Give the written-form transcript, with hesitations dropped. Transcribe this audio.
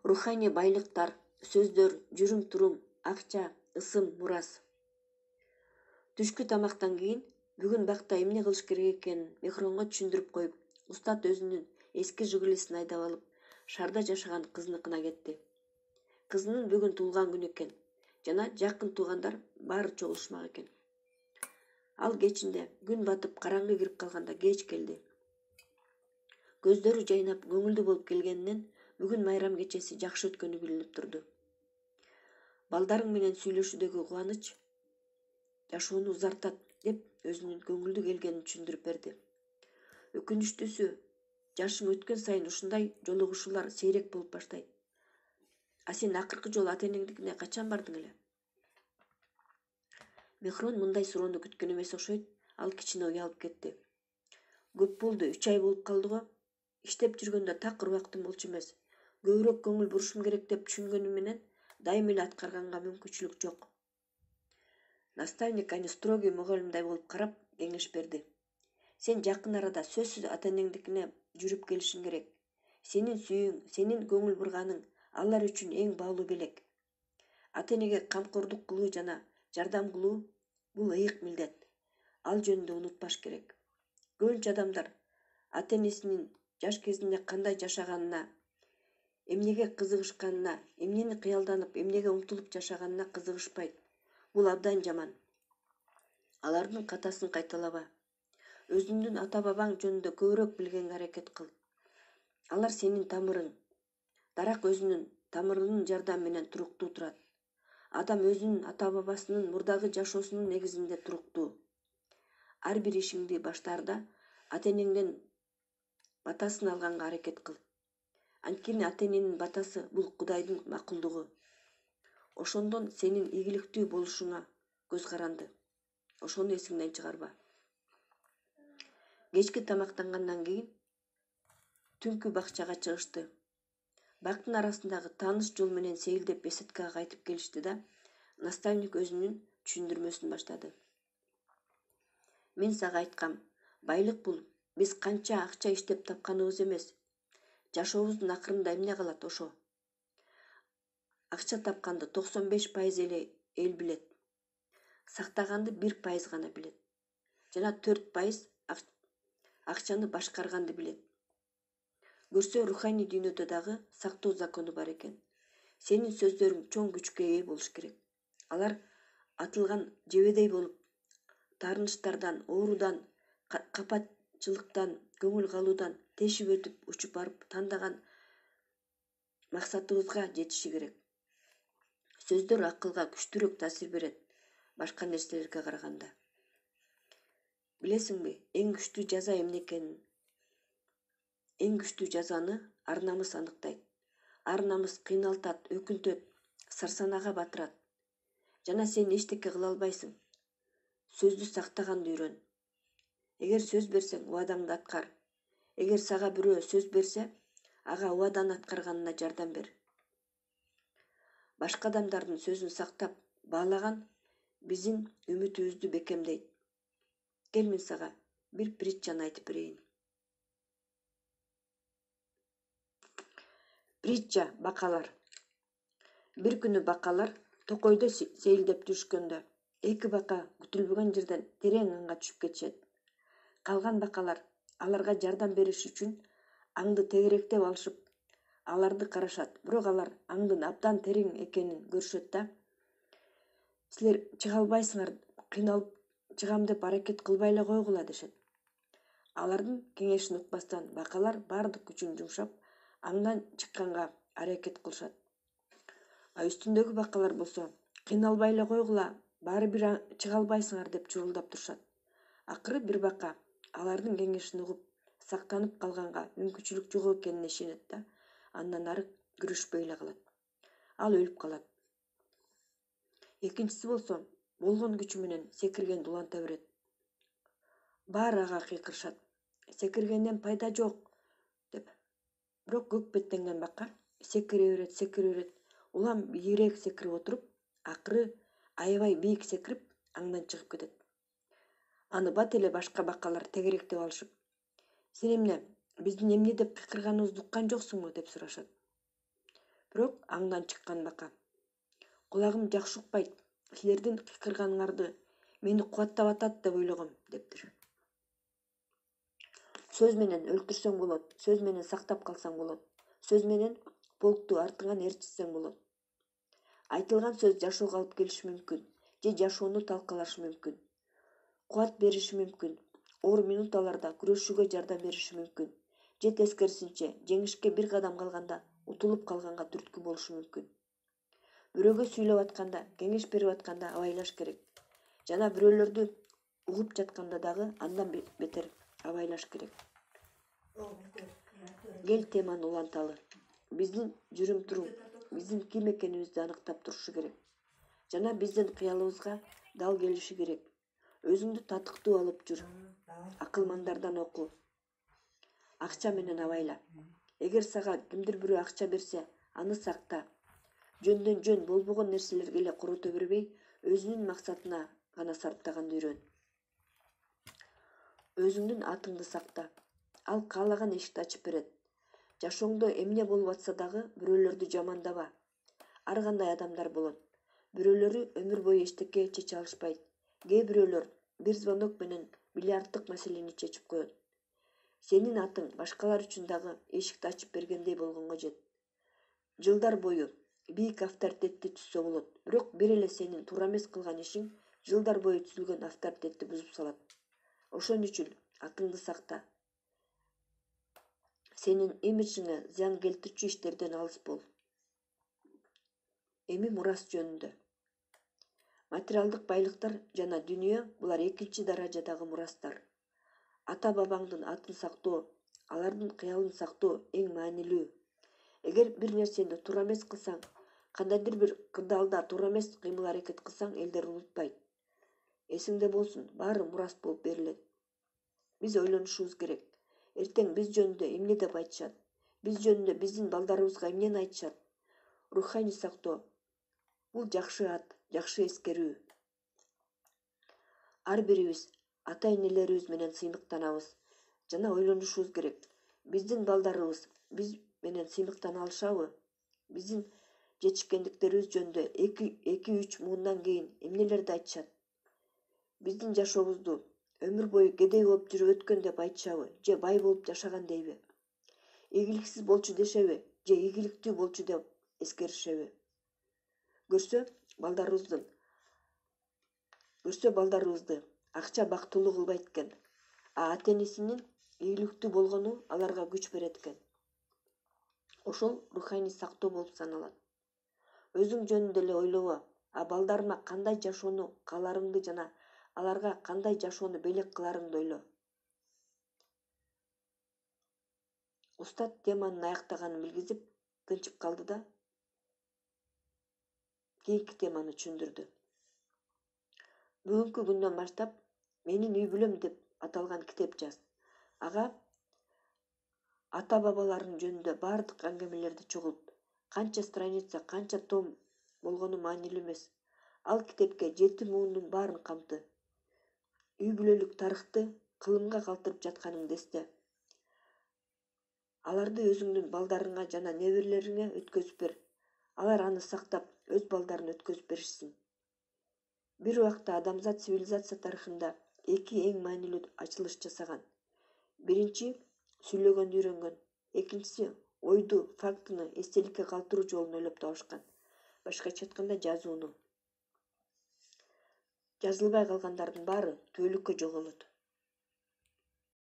Руханий байлыктар, сөздөр, жүрүм-турум, акча, ысым, мурас. Түшкү тамактан кийин бүгүн бакта эмне кылыш керек экенин Мехронго түшүндүрүп коюп, устат өзүнүн эски жигулисин айдап алып, шаарда жашаган кызыныкына кетти. Кызынын бүгүн туулган күнү экен жана жакын туугандар баары чогулушмак экен. Ал кечинде күн батып караңгы кирип калганда кеч келди. Көздөрү жайнап көңүлдүү болуп келгенинен бүгүн майрам кечеси жакшы өткөнү билинип турду. Балдарың менен сүйлөшүүдөгү кубаныч жашоону узартат деп өзүнүн көңүлдүү келгенин түшүндүрүп берди. Өкүнүчтүүсү, жашың өткөн сайын ушундай жолугушуулар сейрек болуп баштайт. А сен акыркы жолу ата-энеңдикине качан бардың эле? Мехрон мындай суроону күткөн эмес окшойт. Ал кичине уялып кетти. Көп болду, 3 ай болуп калды го. Иштеп жүргөндө такыр убактым болчу эмес. Көбүрөөк көңүл бурушум керек деп түшүнгөнүм менен дайыма эле аткарганга мүмкүнчүлүк жок. Наставник аны строгий мугалимдай болуп карап, кеңеш берди. Сен жакын арада сөзсүз ата-энеңдикине жүрүп келишиң керек. Сенин сүйүүң, сенин көңүл бурганың алар үчүн эң баалуу белек. Ата-энеге камкордук кылуу жана жардам кылуу бул ыйык милдет. Ал жөнүндө унутпаш керек. Көбүнчө адамдар ата-энесинин жаш кезинде кандай жашаганына, эмнеге кызыгышканына, эмнени кыялданып, эмнеге умтулуп жашаганына кызыгышпайт. Бул абдан жаман. Алардын катасын кайталаба. Өзүңдүн ата-бабаң жөнүндө көбүрөөк билгенге аракет кыл. Алар сенин тамырың. Дарак өзүнүн тамырынын жардамы менен туруктуу турат. Адам өзүнүн ата-бабасынын мурдагы жашоосунун негизинде туруктуу. Ар бир ишиңди баштаарда ата-энеңден батасын алганга аракет кыл. Анткени ата-эненин батасы бул Кудайдын макулдугу. Ошондон сенин ийгиликтүү болушуңа көз каранды. Ошону эсиңден чыгарба. Кечки тамактангандан кийин түнкү бакчага чыгышты. Бактын арасындагы тааныш жол менен сейилдеп беседкага кайтып келишти да, наставник өзүнүн түшүндүрмөсүн баштады. Мен сага айткам, байлык бул биз канча акча иштеп тапканыбыз эмес. Жашообуздун акырында эмне калат ошо. Акча тапканды 95% эле эл билет. Сактаганды 1% гана билет. Жана 4% акчаны башкарганды билет. Көрсө руханий дүйнөдө дагы сактоо закону бар экен. Сенин сөздөрүң чоң күчкө ээ болуш керек. Алар атылган жебедей болуп, таарынычтардан, оорудан, капатчылыктан, көңүл калуудан тешип өтүп, учуп барып, тандаган максатыбызга жетиши керек. Сөздөр акылга күчтүүрөөк таасир берет, башка нерселерге караганда. Билесиңби, эң күчтүү жаза эмне экенин? Эң күчтүү жазаны ар намыс аныктайт. Ар намыс кыйналтат, өкүнтөт, сарсанага батырат. Жана сен эчтеке кыла албайсың. Сөздү сактаганды үйрөн. Эгер сөз берсең, убадаңды аткар. Эгер сага бирөө сөз берсе, ага убаданы аткарганына жардам бер. Башка адамдардын сөзүн сактап, баалаган биздин үмүтүбүздү бекемдейт. Кел мен сага бир притчаны айтып берейин. Притча бакалар. Бир күнү бакалар токойдо сейилдеп жүрүшкөндө, эки бака күтүлбөгөн жерден терең аңга түшүп кетишет. Калган бакалар аларга жардам бериш үчүн аңды тегеректеп алышып, аларды карашат. Бирок алар аңдын абдан терең экенин көрүшөт да. Силер чыга албайсыңар, кыйналып чыгам деп аракет кылбай эле койгула дешет. Алардын кеңешин укпастан бакалар бардык күчүн жумшап, аңдан чыкканга аракет кылышат. А үстүндөгү бакалар болсо, кыйналбай эле койгула, баары бир чыга албайсыңар деп чурулдап турушат. Акыры бир бака алардын кеңешин угуп, сактанып калганга мүмкүнчүлүк жок экенине ишенет да, андан ары күрөшпөй эле калат. Ал өлүп калат. Экинчиси болсо, болгон күчү менен секиргенди уланта берет. Баары ага кыйкырышат. Секиргенден пайда жок деп. Бирок көк беттенген бака секире берет, улам бийигирээк секирип отуруп, акыры аябай бийик секирип, аңдан чыгып кетет. Аны бат эле башка бакалар тегеректеп алышып, сен эмне, биздин эмне деп кыйкырганыбызды уккан жоксуңбу деп сурашат. бирок аңдан чыккан бака. Кулагым жакшы укпайт. Силердин кыйкырганыңарды мени кубаттап атат деп ойлогом, дептир. Сөз менен өлтүрсөң болот, сөз менен сактап калсаң болот, сөз менен полкту артыңан ээрчитсең болот. Айтылган сөз жашоого алып келиши мүмкүн, же жашоону талкалашы мүмкүн. Кубат бериши мүмкүн, оор минуталарда күрөшүүгө жардам бериши мүмкүн, же тескерисинче жеңишке бир кадам калганда утулуп калганга түрткү болушу мүмкүн. Бирөөгө сүйлөп атканда, кеңеш берип атканда абайлаш керек. Жана бирөөлөрдү угуп жатканда дагы андан бетер абайлаш керек. Кел теманы уланталы. Биздин жүрүм-турум, биздин ким экенибизди аныктап турушу керек. Жана биздин кыялыбызга дал келиши керек. Өзүңдү татыктуу алып жүр. Акылмандардан оку. Акча менен абайла. Эгер сага кимдир бирөө акча берсе, аны сакта. Жөндөн жөн болбогон нерселерге эле корото бербей, өзүнүн максатына гана сарптаганды үйрөн. Өзүңдүн атыңды сакта. Ал каалаган эшикти ачып берет. Жашооңдо эмне болуп атса дагы бирөөлөрдү жамандаба. Ар кандай адамдар болот. Бирөөлөрү өмүр бою эчтеке чече алышпайт. Кээ бирөөлөр бир звонок менен миллиарддык маселени чечип коет. Сенин атың башкалар үчүн дагы эшикти ачып бергендей болгонго жет. Жылдар бою бийик авторитетти түзсө болот, бирок бир эле сенин туура эмес кылган ишиң жылдар бою түзүлгөн авторитетти бузуп салат. Ошон үчүн атыңды сакта. Сенин имиджиңе зыян келтирчү иштерден алыс бол. Эми мурас жөнүндө. Материалдык байлыктар жана дүйнө булар экинчи даражадагы мурастар. Ата бабаңдын атын сактоо, алардын кыялын сактоо эң маанилүү. Эгер бир нерсени туура эмес кылсаң, кандайдыр бир кырдаалда туура эмес кыймыл-аракет кылсаң, элдер унутпайт. Эсиңде болсун, баары мурас болуп берилет. Биз ойлонушубуз керек. Эртең биз жөнүндө эмне деп айтышат? Биз жөнүндө биздин балдарыбызга эмнени айтышат? Руханий сактоо. Бул жакшы ат, жакшы эскерүү. Ар бирибиз ата-энелерибиз менен сыймыктанабыз жана ойлонушубуз керек. Биздин балдарыбыз биз менен сыймыктана алышабы? Биздин жетишкендиктерибиз жөнүндө 2-3 муундан кийин эмнелерди айтышат? Биздин жашообузду өмүр бою кедей болуп жүрүп өткөн деп айтышабы, же бай болуп жашаган дейби? Ийгиликсиз болчу дешеби, же ийгиликтүү болчу деп эскеришеби? Көрсө балдарыбызды акча бактылуу кылбайт экен, а ата-энесинин ийгиликтүү болгону аларга күч берет экен. Ошол руханий сактоо болуп саналат. Өзүң жөнүндө эле ойлобо, а балдарыма кандай жашоону кааларыңды жана аларга кандай жашоону белек кыларыңды ойло. Устат теманын аяктаганын билгизип, тынчып калды да кийинки теманы түшүндүрдү. Бүгүнкү күндөн баштап менин үй бүлөм деп аталган китеп жаз. Ага ата-бабаларың жөнүндө баардык аңгемелерди чогулт. Канча страница, канча том болгону маанилүү эмес. Ал китепке 7 муунун баарын камты. Үй бүлөлүк тарыхты кылымга калтырып жатканыңды эсте. Аларды өзүңдүн балдарыңа жана неберелериңе өткөзүп бер. Алар аны сактап, өз балдарына өткөзүп беришсин. Бир убакта адамзат цивилизация тарыхында 2 эң маанилүү ачылыш жасаган. Биринчи сүйлөгөндү үйрөнгөн, экинчиси ойду, фактыны эстеликке калтыруу жолун ойлоп табышкан. Башкача айтканда жазууну. Жазылбай калгандардын баары түбөлүккө жоголот.